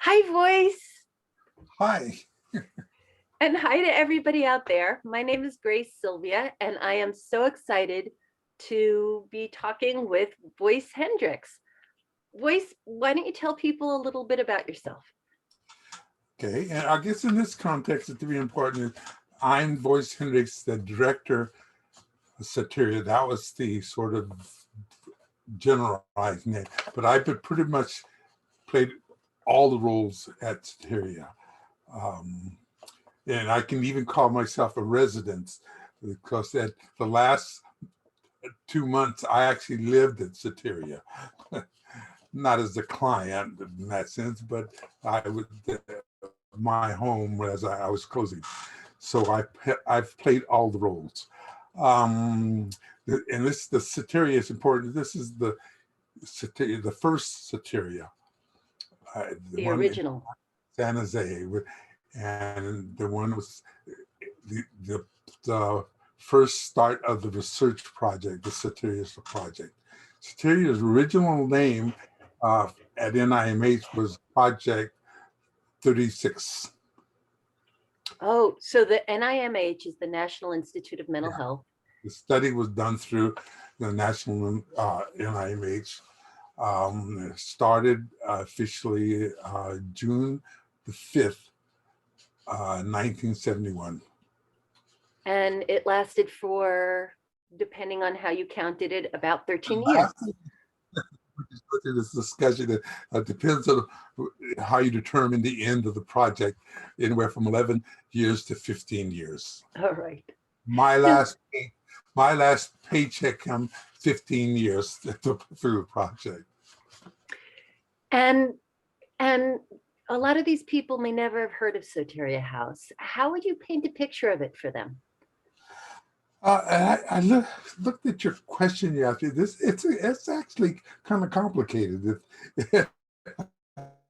Hi, Voice, Hi. and hi to everybody out there. My name is Grace Silvia, and I am so excited to be talking with Voyce Hendrix. Voice, why don't you tell people a little bit about yourself? Okay, and I guess in this context, it's very important. I'm Voyce Hendrix, the director of Soteria. That was the sort of generalized name, but I've been pretty much played all the roles at Soteria. Um, and I can even call myself a resident because at the last 2 months, I actually lived at Soteria. Not as a client in that sense, but I was my home as I was closing. So I've played all the roles. Um, and the Soteria is important. This is the Soteria, the first Soteria, the The one in original. San Jose, and the one was the, the, the first start of the research project, the Soteria project. Soteria's original name at NIMH was Project 36. Oh, so the NIMH is the National Institute of Mental Yeah, Health. the study was done through the National NIMH. It started officially June the 5th, 1971. And it lasted for, depending on how you counted it, about 13 years. Last thing we just go through this discussion, it depends on how you determine the end of the project, anywhere from 11 years to 15 years. All right. My So, last my last paycheck come 15 years through the project. and and a lot of these people may never have heard of Soteria House. How would you paint a picture of it for them? I looked at your question you asked me. It's actually kind of complicated.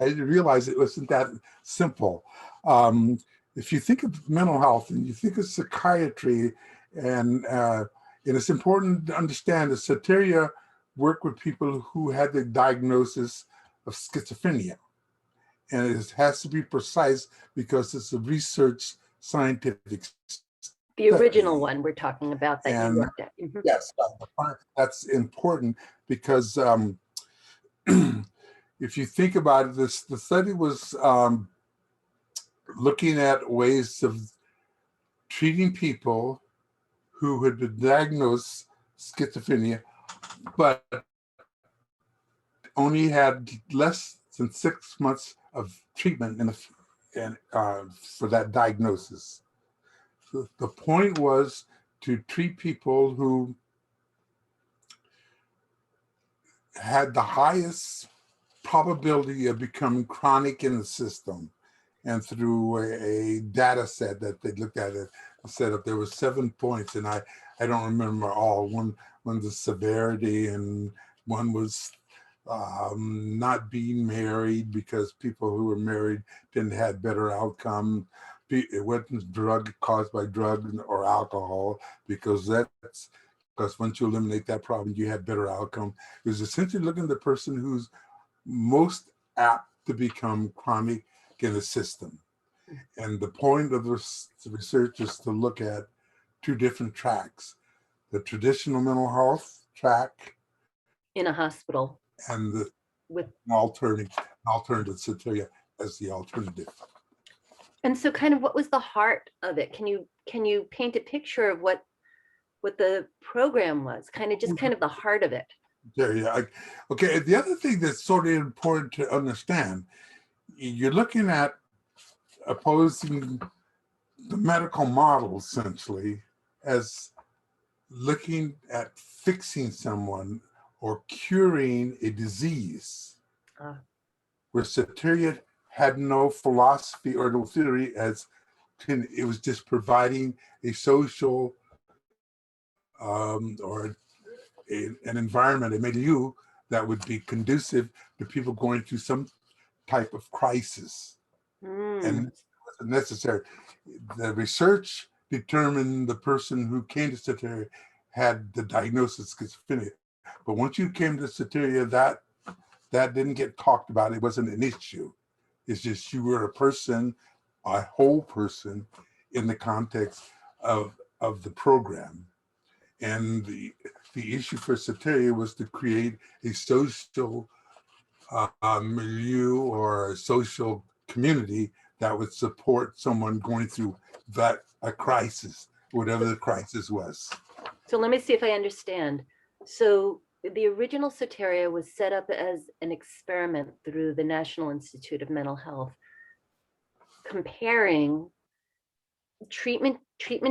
I realized it wasn't that simple. If you think of mental health and you think of psychiatry, and it's important to understand that Soteria worked with people who had the diagnosis of schizophrenia. And it has to be precise because it's a research scientific The original study. one we're talking about that you And worked at. Mhm. yes, that's important because if you think about it, the study was looking at ways of treating people who had been diagnosed schizophrenia, but only had less than 6 months of treatment for that diagnosis. So the point was to treat people who had the highest probability of becoming chronic in the system. And through a data set that they looked at, it said if there were 7 points, and I don't remember all. One the severity, and one was not being married because people who were married didn't have better outcome. It wasn't drug caused by drug or alcohol because once you eliminate that problem, you have better outcome. It was essentially looking at the person who's most apt to become chronic in the system. And the point of the research is to look at two different tracks: the traditional mental health track In a hospital and the with, alternative Soteria as the alternative. and so kind of what was the heart of it? Can you paint a picture of what the program was? Kind of the heart of it. Okay, the other thing that's sort of important to understand, you're looking at opposing the medical model essentially as looking at fixing someone or curing a disease, Uh, where Soteria had no philosophy or no theory, it was just providing a social or an environment, a milieu that would be conducive to people going through some type of crisis. And mm, it wasn't necessary. The research determined the person who came to Soteria had the diagnosis of schizophrenia. But once you came to Soteria, that didn't get talked about. It wasn't an issue. It's just you were a person, a whole person, in the context of the program. And the issue for Soteria was to create a social milieu or a social community that would support someone going through that a crisis, whatever the crisis was. So let me see if I understand. So the original Soteria was set up as an experiment through the National Institute of Mental Health, comparing treatment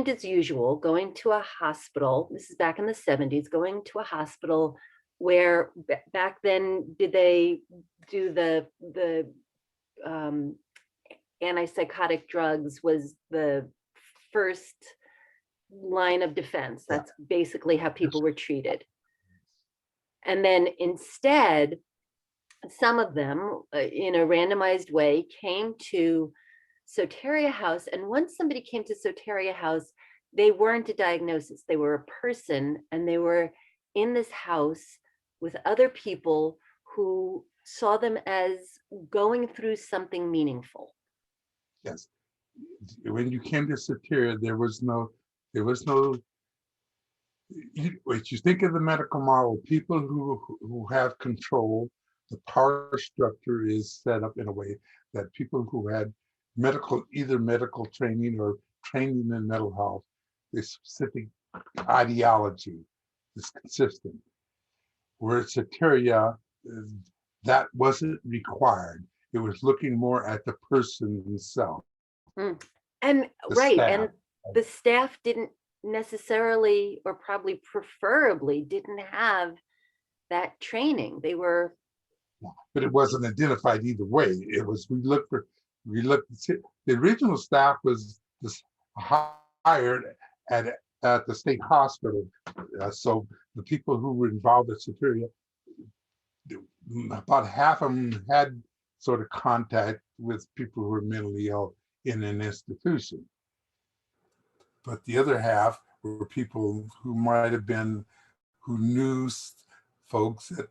as usual, going to a hospital. This is back in the 70s, going to a hospital where back then did they do the antipsychotic drugs was the first line of defense. That's basically how people were treated. And then instead, some of them in a randomized way came to Soteria House. And once somebody came to Soteria House, they weren't a diagnosis. They were a person, and they were in this house with other people who saw them as going through something meaningful. Yes. When you came to Soteria, there was no, you think of the medical model, people who have control, the power structure is set up in a way that people who had either medical training or training in mental health, this specific ideology is consistent. Whereas Soteria, that wasn't required. It was looking more at the person himself. Mm. And right, staff. And the staff didn't necessarily, or probably preferably, didn't have that training. They were, but it wasn't identified either way. It was the original staff was hired at the state hospital. So the people who were involved at Soteria, about half of them had sort of contact with people who were mentally ill in an institution. But the other half were people who might have been, who knew folks that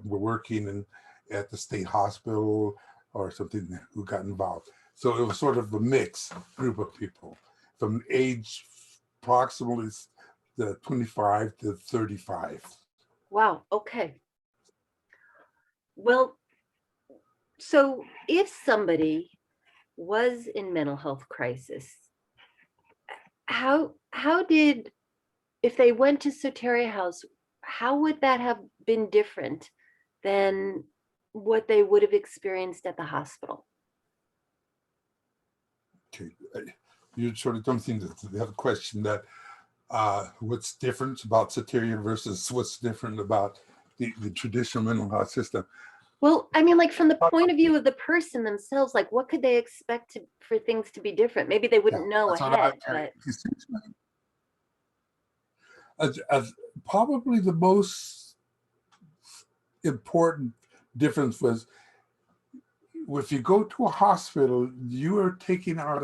were working at the state hospital or something, who got involved. So it was sort of a mixed group of people from age approximately the 25 to 35. Wow, okay. Well, so if somebody was in mental health crisis, how did, if they went to Soteria House, how would that have been different than what they would have experienced at the hospital? Okay, you sort of jumped into the other question that what's different about Soteria versus what's different about the traditional mental health system. Well, I mean, like from the point of view of the person themselves, like what could they expect for things to be different? Maybe they wouldn't know ahead, but as probably the most important difference was, if you go to a hospital, you are taking out of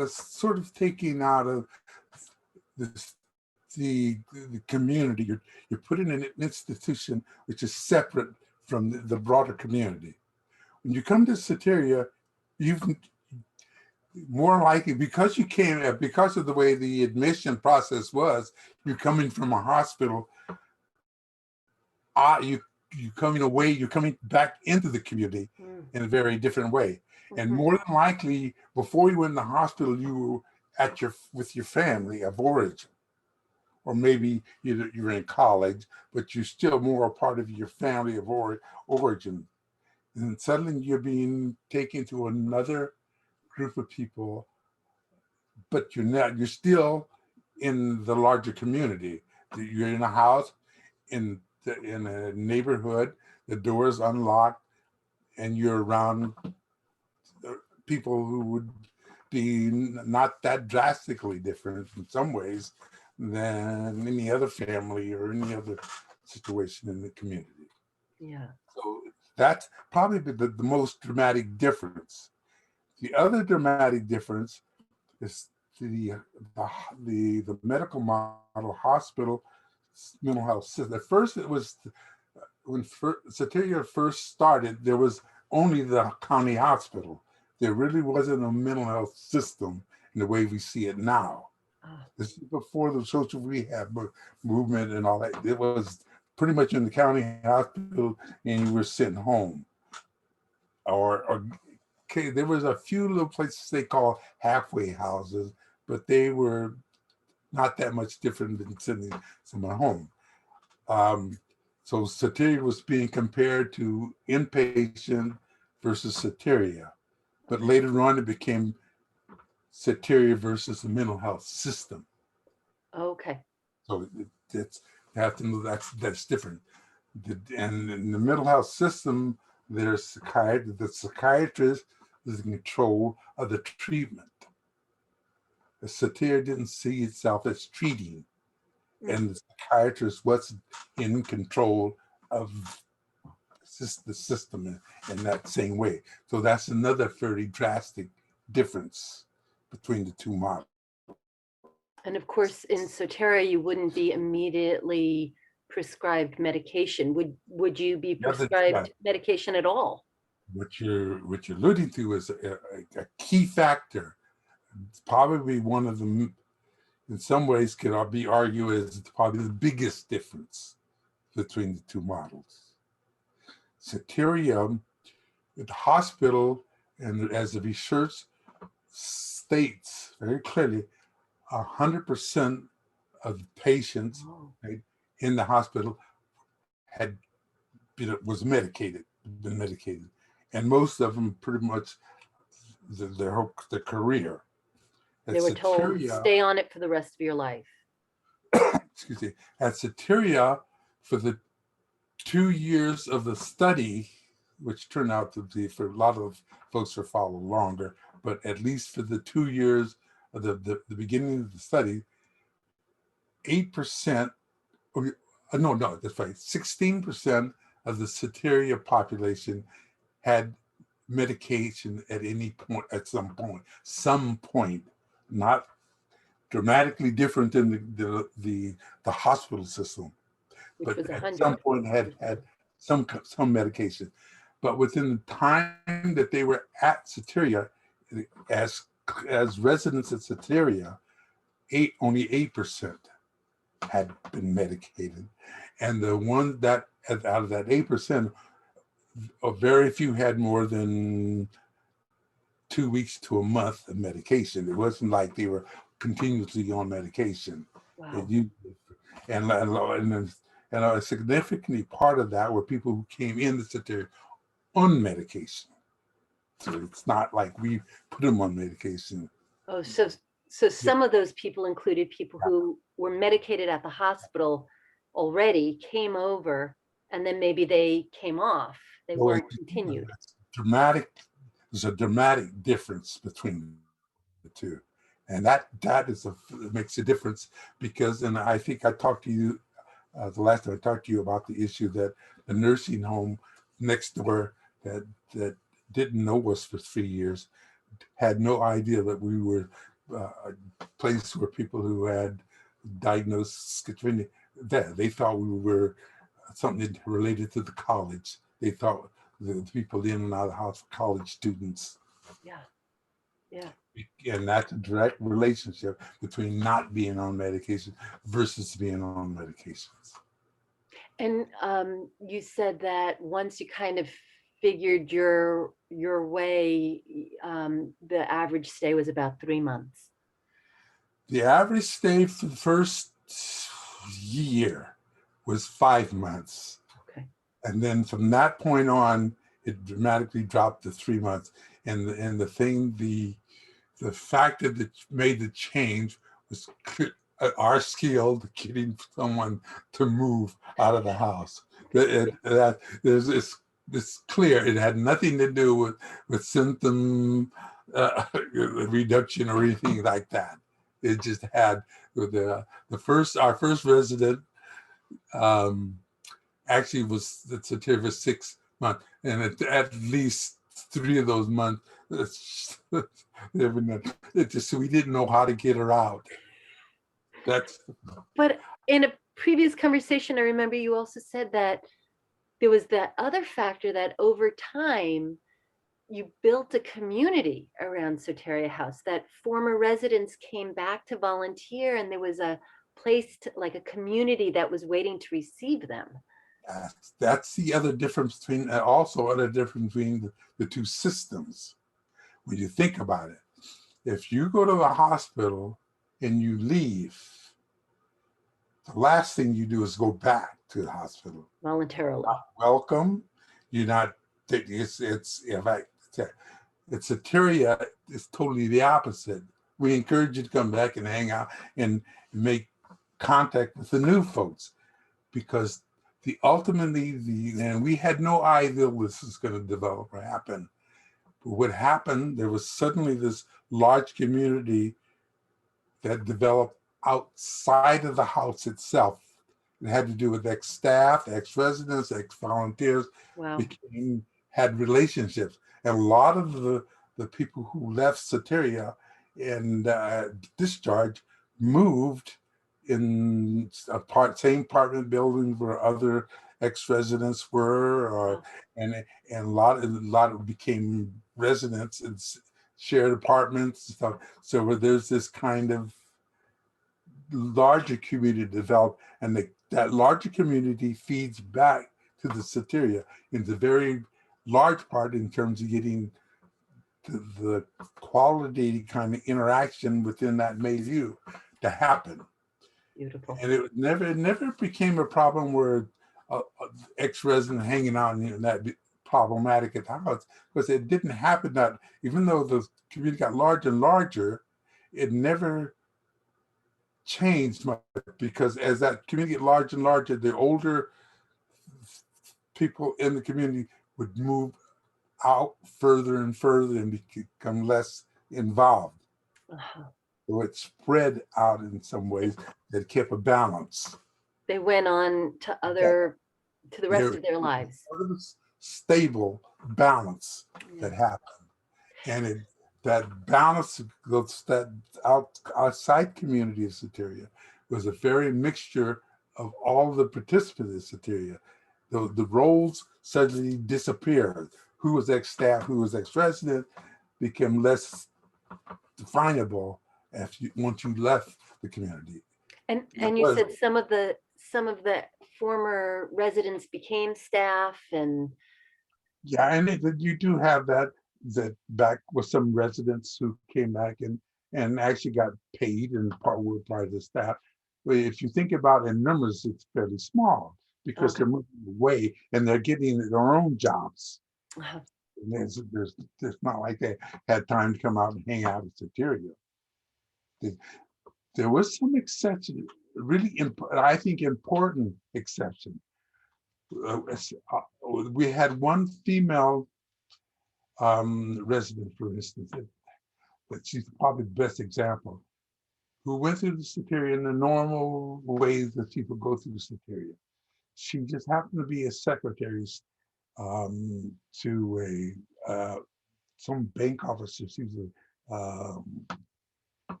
this, the community. You're put in an institution which is separate from the broader community. When you come to Soteria, you've more likely, because of the way the admission process was, you're coming from a hospital, you're coming back into the community in a very different way. And more than likely, before you went in the hospital, you were with your family of origin. Or maybe you're in college, but you're still more a part of your family of origin. And suddenly you're being taken to another group of people, but you're still in the larger community. You're in a house, in a neighborhood, the door is unlocked, and you're around people who would be not that drastically different in some ways than any other family or any other situation in the community. Yeah. So that's probably the most dramatic difference. The other dramatic difference is the medical model hospital mental health system. At first, it was when Soteria first started, there was only the county hospital There really wasn't a mental health system in the way we see it now. Oh, This is before the social rehab movement and all that. It was pretty much in the county hospital, and you were sitting home. Or okay, there was a few little places they call halfway houses, but they were not that much different than sending someone home. Um, so Soteria was being compared to inpatient versus Soteria, but okay. later on it became Soteria versus the mental health system. Okay. So it's you have to know that's different. And in the mental health system, there's the psychiatrist is in control of the treatment. The Soteria didn't see itself as treating, Mm. and the psychiatrist was in control of the system in that same way. So that's another very drastic difference between the two models. And of course, in Soteria, you wouldn't be immediately prescribed medication. Would you be The other, prescribed medication at all? what you're alluding to is a key factor. It's probably one of the, in some ways, could be argued as probably the biggest difference between the two models. Soteria, the hospital, and as the research states very clearly, 100% of the patients, Oh, right, in the hospital had been medicated, and most of them pretty much their career. At they were told, Soteria, stay on it for the rest of your life. excuse me, at Soteria, for the 2 years of the study, which turned out to be for a lot of folks who follow longer, but at least for the 2 years of the beginning of the study, 8%, no, that's right, 16% of the Soteria population had medication at any point, at some point, not dramatically different than the hospital system, Which but was at some 100. point had some medication. But within the time that they were at Soteria, as residents at Soteria, only 8% had been medicated, and the one that out of that 8%, very few had more than 2 weeks to a month of medication. It wasn't like they were continuously on medication. Wow. You, and a significant part of that were people who came in to sit there on medication. So it's not like we put them on medication. Oh, so Yeah, some of those people included people who were medicated at the hospital already, came over, and then maybe they came off. They so weren't continued. dramatic. There's a dramatic difference between the two, and that is makes a difference because, and I think I talked to you the last time I talked to you about the issue that the nursing home next door that didn't know us for 3 years had no idea that we were a place where people who had diagnosed schizophrenia, that they thought we were something related to the college. They thought the people in and out of the house were college students. Yeah. Yeah. And that's a direct relationship between not being on medication versus being on medications. And you said that once you kind of figured your way, the average stay was about 3 months. The average stay for the first year was 5 months. Okay. And then from that point on, it dramatically dropped to 3 months. And the factor that made the change was our skill to getting someone to move out of the house. It's clear it had nothing to do with symptom reduction or anything like that. It just had our first resident actually was here for 6 months, and at least 3 of those months, it just we didn't know how to get her out. That's But in a previous conversation, I remember you also said that there was that other factor that over time, you built a community around Soteria House, that former residents came back to volunteer, and there was a place to, like a community that was waiting to receive them. That's the other difference between, also other difference between the two systems. When you think about it, if you go to the hospital and you leave, the last thing you do is go back to the hospital. Voluntarily. Welcome. You're not, it's in fact, it's Soteria is totally the opposite. We encourage you to come back and hang out and make contact with the new folks, because and we had no idea this was going to develop or happen. But what happened, there was suddenly this large community that developed outside of the house itself. It had to do with ex-staff, ex-residents, ex-volunteers. Wow. Had relationships. And a lot of the people who left Soteria and discharge moved in same apartment buildings where other ex-residents were, and a lot became residents and shared apartments and stuff. So where there's this kind of larger community developed, and that larger community feeds back to the Soteria in the very large part in terms of getting the quality kind of interaction within that milieu to happen. Beautiful. And it never became a problem where ex-resident hanging out and that problematic at the house, because it didn't happen that, even though the community got larger and larger, it never changed much, because as that community got larger and larger, the older people in the community would move out further and further and become less involved. So it spread out in some ways that kept a balance. They went on to to the rest of their lives. Stable balance that happened. And that balance, that outside community of Soteria was a very mixture of all the participants in Soteria. The roles suddenly disappeared. Who was ex-staff, who was ex-resident, became less definable once you left the community. And you said some of the former residents became staff, and and you do have that back with some residents who came back and actually got paid and were part of the staff. But if you think about it in numbers, it's fairly small, because they're moving away and they're getting their own jobs. And there's not like they had time to come out and hang out at Soteria. There was some exception, really, I think, important exception. We had one female resident, for instance, but she's probably the best example, who went through the Soteria in the normal ways that people go through the Soteria. She just happened to be a secretary to some bank officer. She was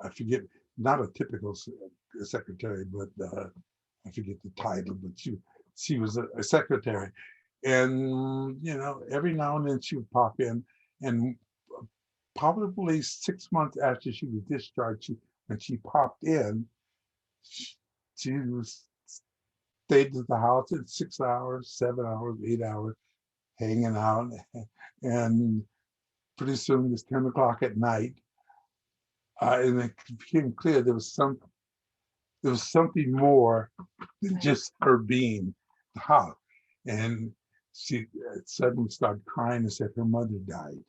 I forget, not a typical secretary, but I forget the title, but she was a secretary. And, every now and then she would pop in, and probably 6 months after she was discharged, when she popped in, she stayed at the house at 6 hours, 7 hours, 8 hours, hanging out. And pretty soon it's 10 o'clock at night. And it became clear there was something more than just her being the house. And she suddenly started crying and said her mother died.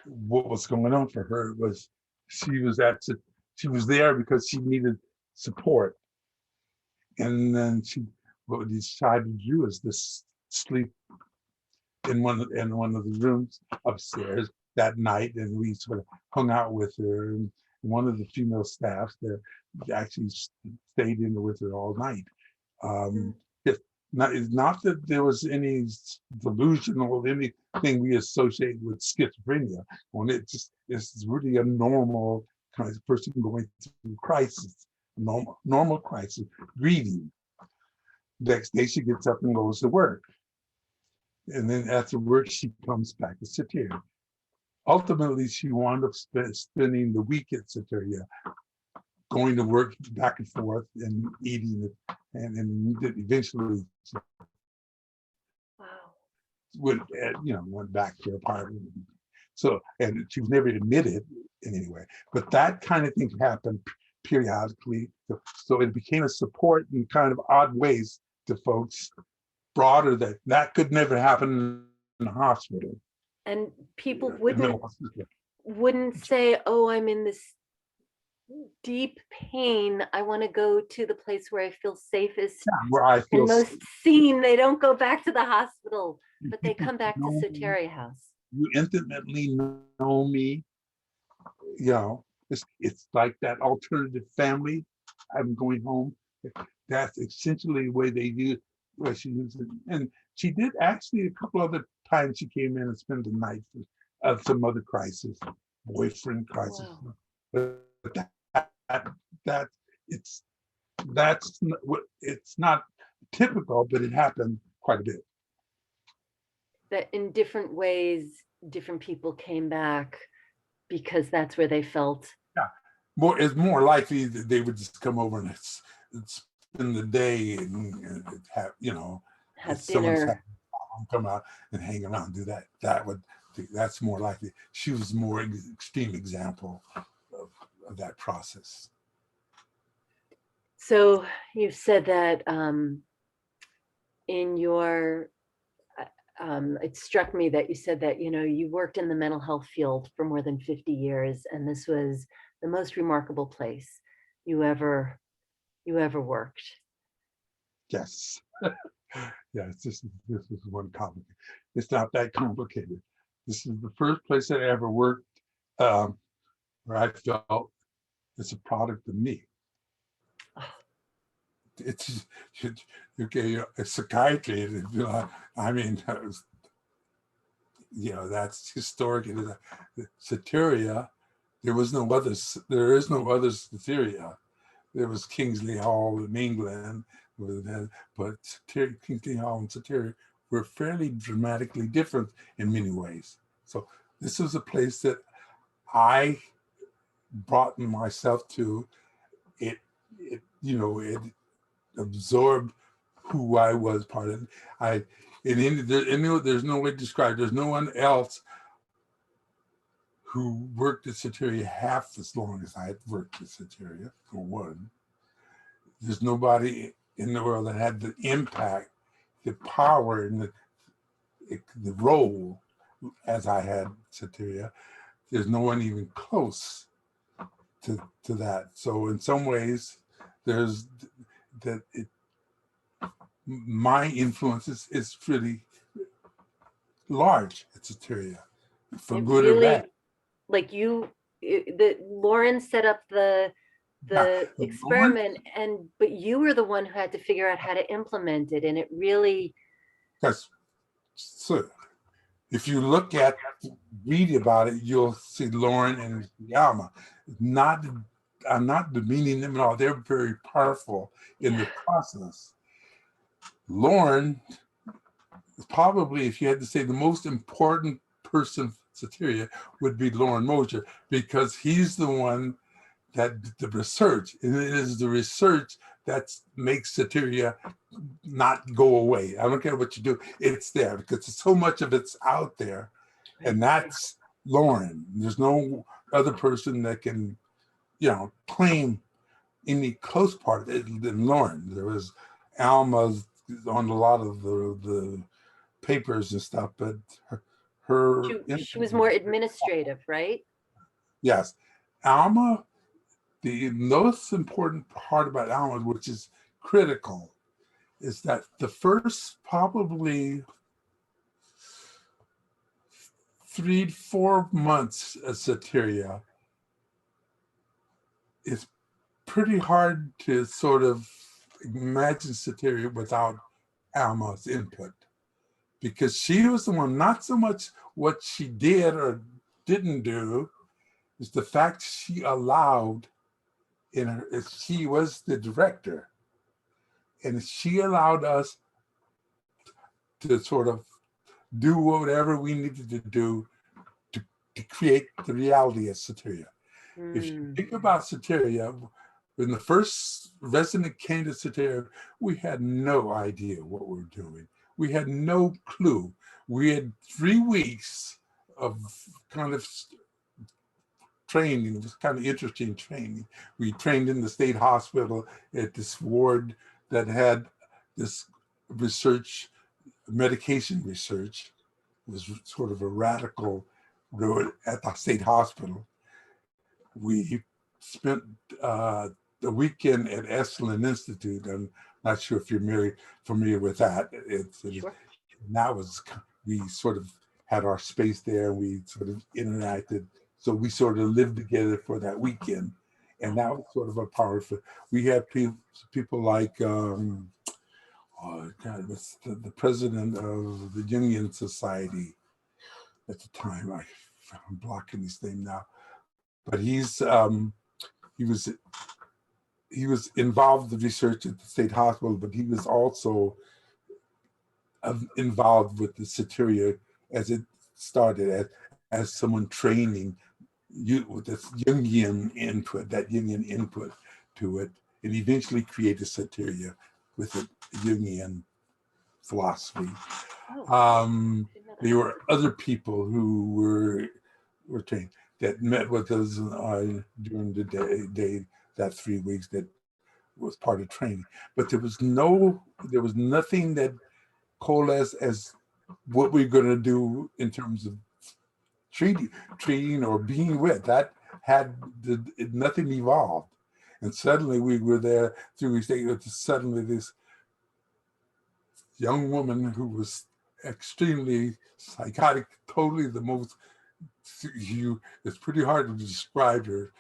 What was going on for her was she was there because she needed support. And then what we decided to do is to sleep in one of the rooms upstairs that night, and we sort of hung out with her. And one of the female staffs there actually stayed in with her all night. It's not that there was any delusional anything we associate with schizophrenia. When it's really a normal kind of person going through crisis, normal crisis, grieving. Next day she gets up and goes to work. And then afterwards, she comes back to Soteria. Ultimately, she wound up spending the week at Soteria, going to work back and forth and eating it. And eventually Wow. went back to her apartment. So, and she was never admitted in any way. But that kind of thing happened periodically. So it became a support in kind of odd ways to folks, broader that could never happen in the hospital. And people Yeah, wouldn't say, oh, I'm in this deep pain. I want to go to the place where I feel safest where I feel and most seen. They don't go back to the hospital, but they people come back to know me, Soteria House. you intimately know me. It's like that alternative family. I'm going home. That's essentially the way they do. Where she used it, and she did actually a couple other times. She came in and spent the night of some other crisis, boyfriend crisis. Wow. But that it's that's it's not typical, but it happened quite a bit. That in different ways, different people came back because that's where they felt. Yeah, it's more likely that they would just come over and spend the day and have if Have someone's dinner. come out and hang around, do that. That's more likely. She was more extreme example of that process. So you've said that in your, it struck me that you said that, you worked in the mental health field for more than 50 years, and this was the most remarkable place you ever worked. Yes. Yes, this is one complicated. It's not that complicated. This is the first place that I ever worked where I felt it's a product of me. It's okay. Psychiatry. I mean, that's historic. Soteria. There is no other Soteria. There was Kingsley Hall in England, but Kingsley Hall and Soteria were fairly dramatically different in many ways. So this was a place that I brought myself to. It absorbed who I was part of. There's no way to describe. There's no one else who worked at Soteria half as long as I had worked at Soteria, for one. There's nobody in the world that had the impact, the power, and the role as I had Soteria. There's no one even close to that. So in some ways, there's that my influence is pretty large at Soteria, for It good or bad. really, like Lauren set up the Yeah. experiment, but you were the one who had to figure out how to implement it, and it really. That's so. If you read about it, you'll see Lauren and Yama. I'm not demeaning them at all. They're very powerful in the process. Lauren is probably, if you had to say, the most important person Soteria would be Lauren Mosher, because he's the one that the research, and it is the research that makes Soteria not go away. I don't care what you do, it's there because so much of it's out there. And that's Lauren. There's no other person that can, claim any close part of it than Lauren. There was Alma's on a lot of the papers and stuff, but her She was more administrative, right? yes. Alma, the most important part about Alma, which is critical, is that the first probably 3 to 4 months at Soteria, it's pretty hard to sort of imagine Soteria without Alma's input, because she was the one, not so much what she did or didn't do, is the fact she allowed she was the director, and she allowed us to sort of do whatever we needed to do to, to create the reality of Soteria. If you Mm. think about Soteria, when the first resident came to Soteria, we had no idea what we were doing. We had no clue. We had 3 weeks of kind of training. It was kind of interesting training. We trained in the state hospital at this ward that had this research, medication research. It was sort of a radical road at the state hospital. We spent the weekend at Esalen Institute. I'm not sure if you're familiar with that. Sure. That was, we sort of had our space there and we sort of interacted. So we sort of lived together for that weekend. And that was sort of a powerful, we had people like, oh God, what's the president of the Jungian Society at the time? I'm blocking his name now, but he was involved in the research at the state hospital, but he was also involved with the Soteria as it started as someone training you with this Jungian input to it, and eventually created Soteria with the Jungian philosophy. Oh, There were other people who were trained that met with us during the day that 3 weeks that was part of training. But there was nothing that coalesced as what we're going to do in terms of treating or being with. That nothing evolved. And suddenly we were there 3 weeks later, suddenly this young woman who was extremely psychotic, totally the most, it's pretty hard to describe her,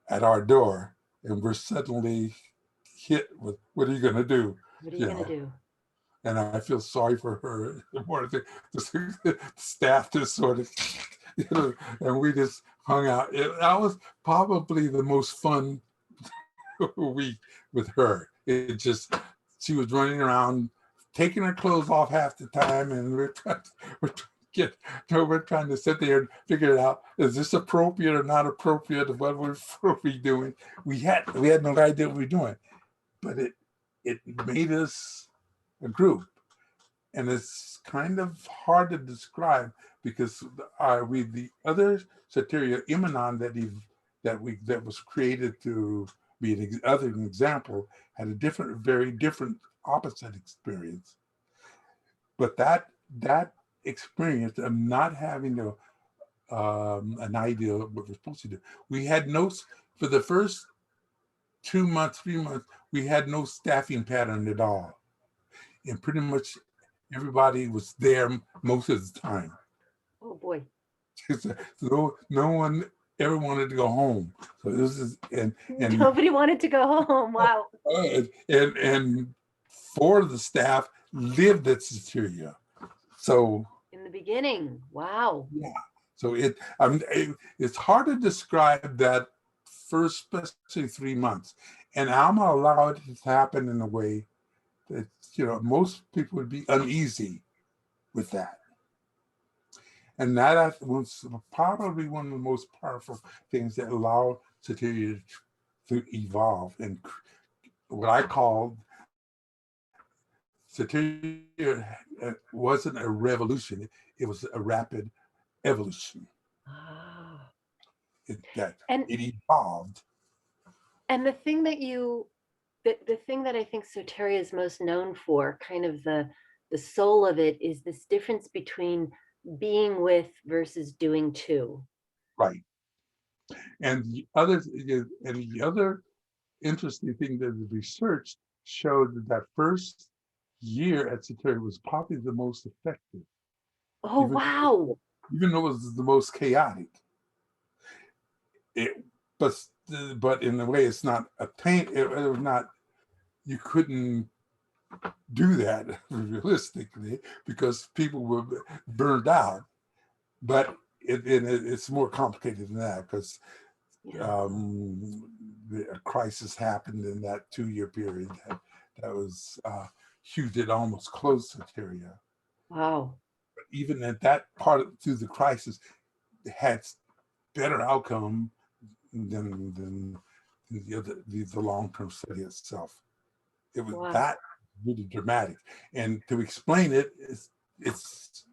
at our door, and we're suddenly hit with, what are you going to do? what are you going to do? And I feel sorry for her. More the staff just sort of, and we just hung out. That was probably the most fun week with her. It just, she was running around, taking her clothes off half the time, and we're trying to sit there and figure it out. Is this appropriate or not appropriate? What were we doing? We had no idea what we were doing, but it made us a group, and it's kind of hard to describe because the other Soteria Imanon that was created to be an example had a very different, opposite experience. But that experience of not having an idea of what we're supposed to do, we had no, for the first 2 months, 3 months, we had no staffing pattern at all. And pretty much everybody was there most of the time. Oh boy. So no one ever wanted to go home. So this is and Nobody wanted to go home. Wow. and 4 of the staff lived at Soteria. So In the beginning. Wow. yeah. So it's hard to describe that first, especially 3 months. And I'm gonna allow it to happen in a way that, most people would be uneasy with that. And that was probably one of the most powerful things that allowed Soteria to evolve. And what I called Soteria wasn't a revolution, it was a rapid evolution. Ah. It And evolved. and the thing the thing that I think Soteria is most known for, kind of the soul of it, is this difference between being with versus doing to. Right. And the other interesting thing that the research showed that first year at Soteria was probably the most effective, Oh, even wow. even though it was the most chaotic. It, but but in a way, it's not it was not. You couldn't do that realistically because people were burned out. But it's more complicated than that because Yeah. a crisis happened in that 2-year period that was huge. It almost closed Soteria. Wow. But even at that part through the crisis, it had better outcome than the long-term study itself. It was Wow. that really dramatic. And to explain it, it's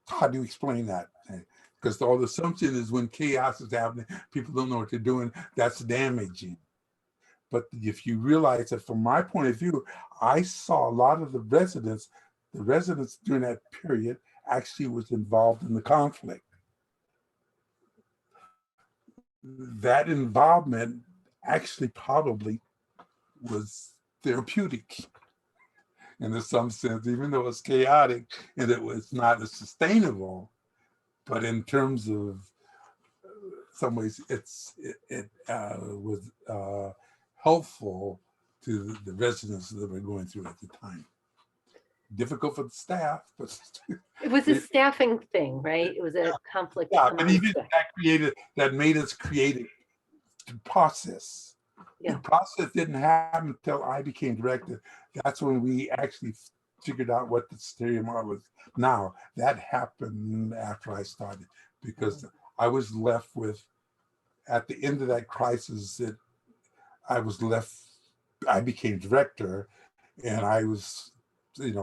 how do you explain that? Because all the assumption is when chaos is happening, people don't know what they're doing. That's damaging. But if you realize that from my point of view, I saw a lot of the residents during that period actually was involved in the conflict. That involvement actually probably was therapeutic in some sense, even though it was chaotic and it was not as sustainable. But in terms of some ways, it was helpful to the residents that were going through at the time. Difficult for the staff, but It was a staffing thing, right? It was a conflict yeah, but among even staff. that made us creative to process. Yeah. The process didn't happen until I became director. That's when we actually figured out what the Soteria model was. Now, that happened after I started because I was left with, at the end of that crisis, I became director, and I was, in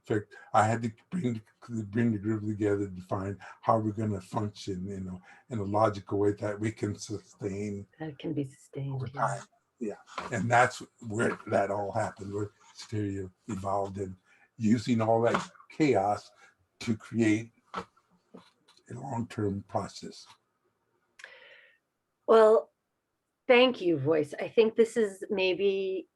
fact, I had to bring the group together to find how we're going to function, in a logical way that we can sustain That can be sustained. over Yeah. time. Yeah, and that's where that all happened, where Stereo evolved in using all that chaos to create a long-term process. Well, thank you, Voice. I think this has maybe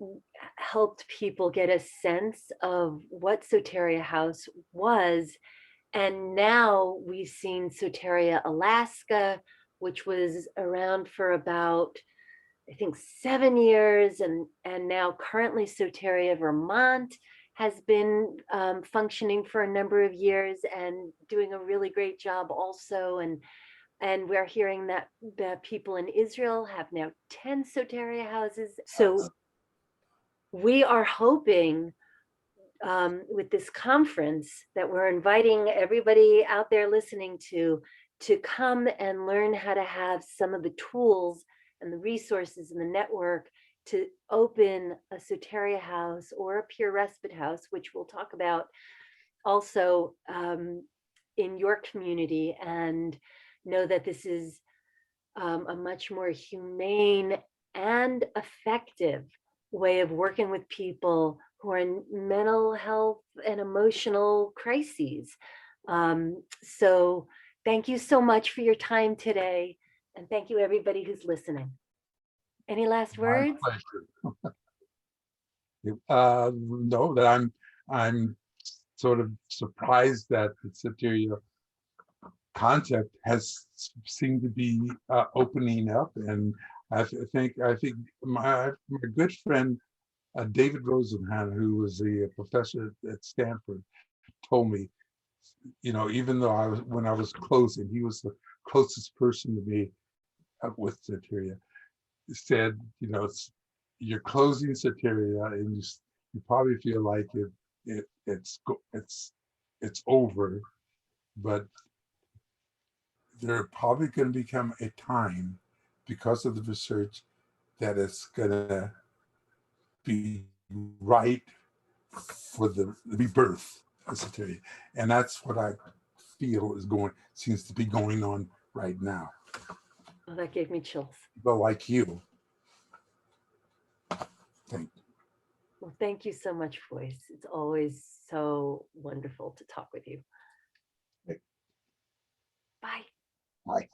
helped people get a sense of what Soteria House was. And now we've seen Soteria Alaska, which was around for about, I think, 7 years. And now currently Soteria Vermont has been functioning for a number of years and doing a really great job also. And we're hearing that the people in Israel have now 10 Soteria houses. So we are hoping with this conference that we're inviting everybody out there listening to come and learn how to have some of the tools and the resources in the network to open a Soteria house or a peer respite house, which we'll talk about also in your community, and know that this is a much more humane and effective way of working with people who are in mental health and emotional crises. So thank you so much for your time today. And thank you everybody who's listening. Any last My words? pleasure. No, that I'm sort of surprised that the Soteria concept has seemed to be opening up, and I think my good friend David Rosenhan, who was a professor at Stanford, told me, even though when I was closing, he was the closest person to me with Soteria. He said, you're closing Soteria, and you probably feel like it's over, but there probably going to become a time, because of the research, that it's going to be right for the rebirth of Soteria. And that's what I feel seems to be going on right now. Oh, that gave me chills. People like you. Thank you. Well, thank you so much, Voice. It's always so wonderful to talk with you. Bye. Bye.